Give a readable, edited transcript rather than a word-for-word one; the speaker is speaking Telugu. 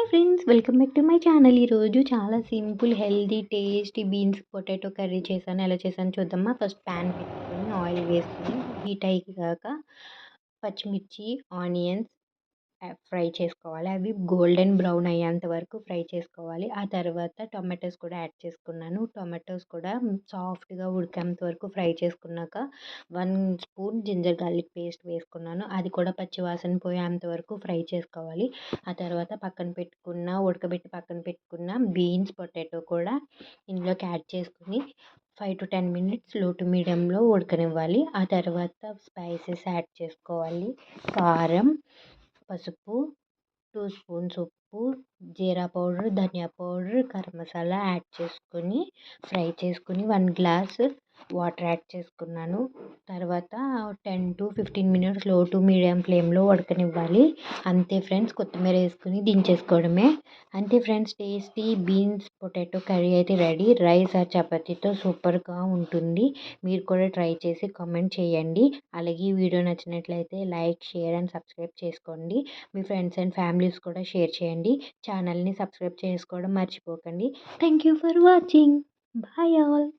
Hi friends, welcome back to my channel. ఈరోజు చాలా simple, healthy, tasty beans potato curry చేశాను. ఎలా చేశాను చూద్దామా. ఫస్ట్ ప్యాన్ పెట్టుకొని ఆయిల్ వేసుకొని హీట్ అయ్యాక పచ్చిమిర్చి, ఆనియన్స్ ఫ్రై చేసుకోవాలి. అవి గోల్డెన్ బ్రౌన్ అయ్యేంత వరకు ఫ్రై చేసుకోవాలి. ఆ తర్వాత టొమాటోస్ కూడా యాడ్ చేసుకున్నాను. టొమాటోస్ కూడా సాఫ్ట్గా ఉడికేంత వరకు ఫ్రై చేసుకున్నాక 1 స్పూన్ జింజర్ గార్లిక్ పేస్ట్ వేసుకున్నాను. అది కూడా పచ్చివాసన పోయేంత వరకు ఫ్రై చేసుకోవాలి. ఆ తర్వాత ఉడకబెట్టి పక్కన పెట్టుకున్న బీన్స్ పొటాటో కూడా ఇందులోకి యాడ్ చేసుకుని 5 to 10 మినిట్స్ లో టు మీడియంలో ఉడకనివ్వాలి. ఆ తర్వాత స్పైసెస్ యాడ్ చేసుకోవాలి. కారం, పసుపు, 2 స్పూన్స్ ఉప్పు, జీరా పౌడర్, ధనియా పౌడర్, గరం మసాలా యాడ్ చేసుకొని ఫ్రై చేసుకుని 1 గ్లాస్ వాటర్ యాడ్ చేసుకున్నాను. తర్వాత 10 to 15 మినిట్స్ లో టు మీడియం ఫ్లేమ్లో ఉడకనివ్వాలి. అంతే ఫ్రెండ్స్, కొత్తిమీర వేసుకుని దించేసుకోవడమే. అంతే friends, tasty beans potato curry అయితే రెడీ. రైస్ ఆ చపాతీతో సూపర్గా ఉంటుంది. మీరు కూడా ట్రై చేసి కామెంట్ చేయండి. అలాగే ఈ వీడియో నచ్చినట్లయితే లైక్, షేర్ అండ్ సబ్స్క్రైబ్ చేసుకోండి. మీ ఫ్రెండ్స్ అండ్ ఫ్యామిలీస్ కూడా షేర్ చేయండి. ఛానల్ని సబ్స్క్రైబ్ చేసుకోవడం మర్చిపోకండి. Thank you for watching. Bye all.